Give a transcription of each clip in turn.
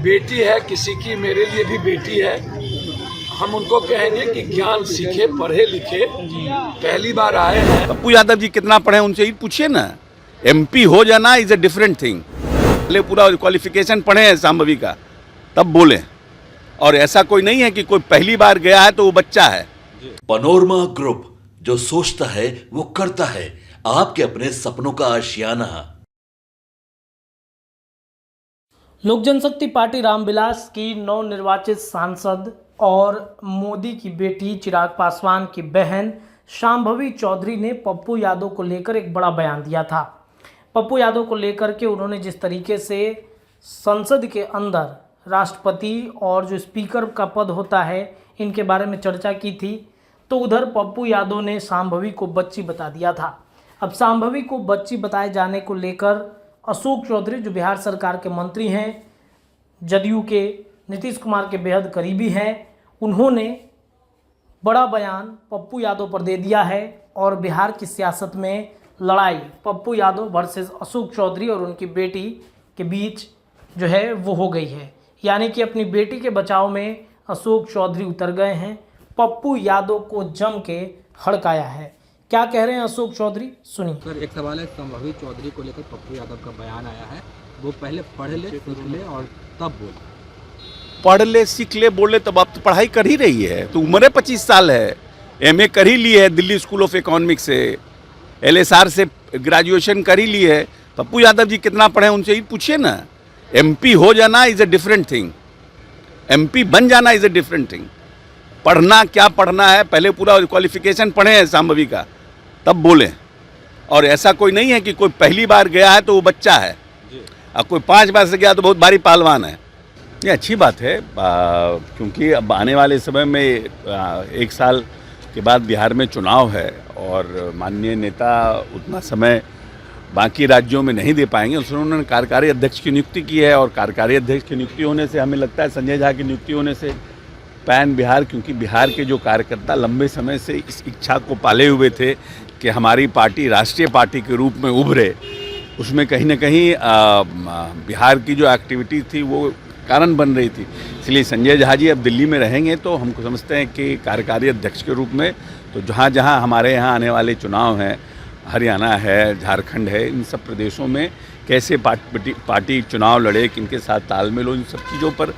बेटी है किसी की, मेरे लिए भी बेटी है। हम उनको कहेंगे कि ज्ञान सीखे, पढ़े लिखे, पहली बार आए हैं। पप्पू यादव जी कितना पढ़े उनसे ही पूछिए ना। MP हो जाना इज अ डिफरेंट थिंग। पहले पूरा क्वालिफिकेशन पढ़े हैं शांभवी का, तब बोले। और ऐसा कोई नहीं है कि कोई पहली बार गया है तो वो बच्चा है। पनोरमा ग्रुप, जो सोचता है वो करता है। आपके अपने सपनों का आशियाना। लोक जनशक्ति पार्टी रामविलास की नवनिर्वाचित सांसद और मोदी की बेटी चिराग पासवान की बहन शांभवी चौधरी ने पप्पू यादव को लेकर एक बड़ा बयान दिया था। पप्पू यादव को लेकर के उन्होंने जिस तरीके से संसद के अंदर राष्ट्रपति और जो स्पीकर का पद होता है इनके बारे में चर्चा की थी, तो उधर पप्पू यादव ने शांभवी को बच्ची बता दिया था। अब शांभवी को बच्ची बताए जाने को लेकर अशोक चौधरी, जो बिहार सरकार के मंत्री हैं, जदयू के नीतीश कुमार के बेहद करीबी हैं, उन्होंने बड़ा बयान पप्पू यादव पर दे दिया है और बिहार की सियासत में लड़ाई पप्पू यादव वर्सेस अशोक चौधरी और उनकी बेटी के बीच जो है वो हो गई है। यानी कि अपनी बेटी के बचाव में अशोक चौधरी उतर गए हैं, पप्पू यादव को जम के हड़काया है। क्या कह रहे हैं अशोक चौधरी, सुनिए। सर, एक सवाल है, शांभवी चौधरी को लेकर पप्पू यादव का बयान आया है, वो पहले पढ़ ले, सीख ले और तब बोले। पढ़ ले, सीख ले, बोले तब अब तो पढ़ाई कर ही रही है। तो उम्र 25 साल है, MA कर ही ली है दिल्ली स्कूल ऑफ इकोनॉमिक्स से, LSR से ग्रेजुएशन कर ही ली है। पप्पू यादव जी कितना पढ़े उनसे ही पूछिए ना। MP हो जाना is a different thing, MP बन जाना इज अ डिफरेंट थिंग। पढ़ना क्या पढ़ना है, पहले पूरा क्वालिफिकेशन पढ़े हैं शांभवी का, तब बोले। और ऐसा कोई नहीं है कि कोई पहली बार गया है तो वो बच्चा है, और कोई 5 बार से गया तो बहुत भारी पहलवान है। ये अच्छी बात है, क्योंकि अब आने वाले समय में 1 साल के बाद बिहार में चुनाव है और माननीय नेता उतना समय बाकी राज्यों में नहीं दे पाएंगे। उसने उन्होंने कार्यकारी अध्यक्ष की नियुक्ति की है, और कार्यकारी अध्यक्ष की नियुक्ति होने से हमें लगता है संजय झा की नियुक्ति होने से पैन बिहार, क्योंकि बिहार के जो कार्यकर्ता लंबे समय से इस इच्छा को पाले हुए थे कि हमारी पार्टी राष्ट्रीय पार्टी के रूप में उभरे, उसमें कहीं ना कहीं बिहार की जो एक्टिविटी थी वो कारण बन रही थी। इसलिए संजय झा जी अब दिल्ली में रहेंगे तो हमको समझते हैं कि कार्यकारी अध्यक्ष के रूप में तो जहाँ जहाँ हमारे यहाँ आने वाले चुनाव हैं, हरियाणा है, झारखंड है, इन सब प्रदेशों में कैसे पार्टी चुनाव लड़े, किनके साथ तालमेल हो, इन सब चीज़ों पर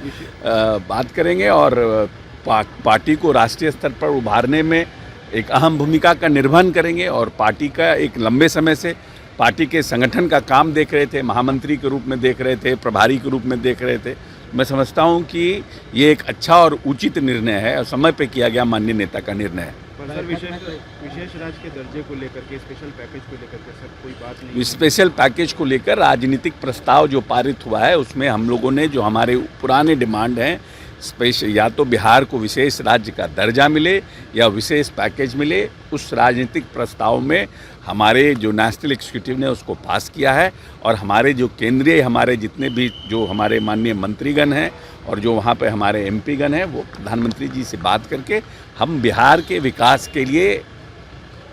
बात करेंगे। और पार्टी को राष्ट्रीय स्तर पर उभारने में एक अहम भूमिका का निर्वहन करेंगे। और पार्टी का एक लंबे समय से पार्टी के संगठन का काम देख रहे थे, महामंत्री के रूप में देख रहे थे, प्रभारी के रूप में देख रहे थे। मैं समझता हूं कि ये एक अच्छा और उचित निर्णय है और समय पे किया गया माननीय नेता का निर्णय है। सर, विशेष राज्य के दर्जे को लेकर के, स्पेशल पैकेज को लेकर के सर कोई बात नहीं? स्पेशल पैकेज को लेकर राजनीतिक प्रस्ताव जो पारित हुआ है उसमें हम लोगों ने जो हमारे पुराने डिमांड हैं, स्पेशल या तो बिहार को विशेष राज्य का दर्जा मिले या विशेष पैकेज मिले, उस राजनीतिक प्रस्ताव में हमारे जो नेशनल एग्जीक्यूटिव ने उसको पास किया है। और हमारे जो केंद्रीय हमारे जितने भी जो हमारे माननीय मंत्रीगण हैं और जो वहाँ पे हमारे MP गण हैं, वो प्रधानमंत्री जी से बात करके हम बिहार के विकास के लिए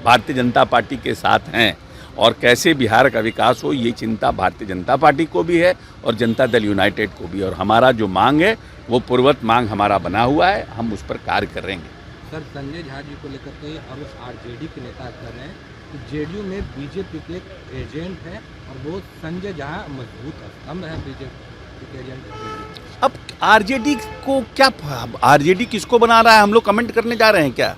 भारतीय जनता पार्टी के साथ हैं। और कैसे बिहार का विकास हो, ये चिंता भारतीय जनता पार्टी को भी है और जनता दल यूनाइटेड को भी। और हमारा जो मांग है वो पूर्ववत मांग हमारा बना हुआ है, हम उस पर कार्य करेंगे। सर, संजय झा जी को लेकर के अब RJD के नेता कर रहे हैं कि JDU में BJP के एक एजेंट है और वो संजय झा मजबूत स्तंभ है BJP के एजेंट। अब RJD को क्या, RJD किसको बना रहा है, हम लोग कमेंट करने जा रहे हैं क्या?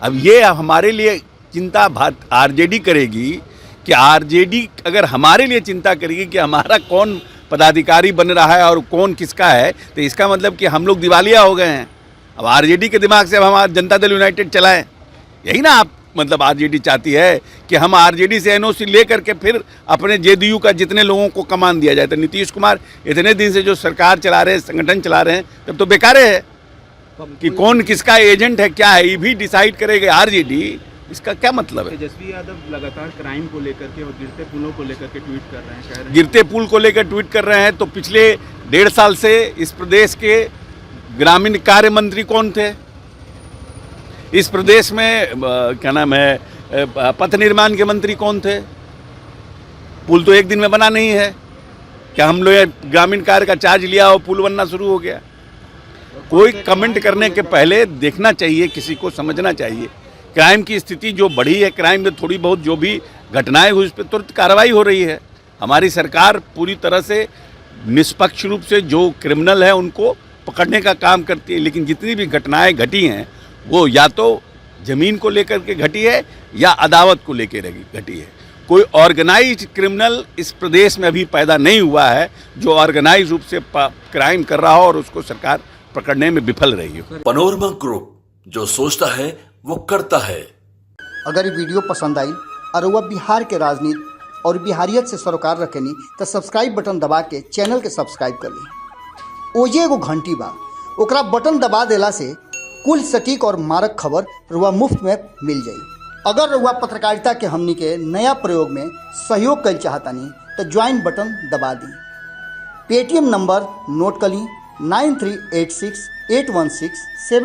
अब ये हमारे लिए चिंता RJD करेगी कि RJD अगर हमारे लिए चिंता करेगी कि हमारा कौन पदाधिकारी बन रहा है और कौन किसका है, तो इसका मतलब कि हम लोग दिवालिया हो गए हैं। अब RJD के दिमाग से अब हमारा जनता दल यूनाइटेड चलाएं, यही ना आप मतलब RJD चाहती है कि हम RJD से NOC ले करके फिर अपने JDU का जितने लोगों को कमान दिया जाए। तो नीतीश कुमार इतने दिन से जो सरकार चला रहे हैं, संगठन चला रहे हैं, तब तो बेकार है कि कौन किसका एजेंट है, क्या है, ये भी डिसाइड करेगा RJD। इसका क्या मतलब है? तेजस्वी यादव लगातार क्राइम को लेकर के और गिरते पुलों को लेकर के ट्वीट कर रहे हैं, कह रहे हैं गिरते पुल को लेकर ट्वीट कर रहे हैं। तो पिछले 1.5 साल से इस प्रदेश के ग्रामीण कार्य मंत्री कौन थे? इस प्रदेश में क्या नाम है, पथ निर्माण के मंत्री कौन थे? पुल तो एक दिन में बना नहीं है। क्या हम लोग ग्रामीण कार्य का चार्ज लिया और पुल बनना शुरू हो गया? कोई कमेंट करने के पहले देखना चाहिए, किसी को समझना चाहिए। क्राइम की स्थिति जो बढ़ी है, क्राइम में थोड़ी बहुत जो भी घटनाएं हुई उस पर तुरंत कार्रवाई हो रही है। हमारी सरकार पूरी तरह से निष्पक्ष रूप से जो क्रिमिनल है उनको पकड़ने का काम करती है, लेकिन जितनी भी घटनाएं घटी हैं वो या तो ज़मीन को लेकर के घटी है या अदावत को लेकर घटी है। कोई ऑर्गेनाइज्ड क्रिमिनल इस प्रदेश में अभी पैदा नहीं हुआ है जो ऑर्गेनाइज रूप से क्राइम कर रहा हो और उसको सरकार पकड़ने में विफल रही हो। पनोरमा ग्रुप, जो सोचता है वो करता है। अगर ये वीडियो पसंद आई और वह बिहार के राजनीति और बिहारियत से सरोकार रखेनी तो सब्सक्राइब बटन दबा के चैनल के सब्सक्राइब कर ली। ओजे एगो घंटी बा, ओकरा बटन दबा देला से कुल सटीक और मारक खबर रुआ मुफ्त में मिल जाई। अगर रुआ पत्रकारिता के हमनी के नया प्रयोग में सहयोग कर चाहतानी तो ज्वाइन बटन दबा दी। पेटीएम नंबर नोट कर ली 93868167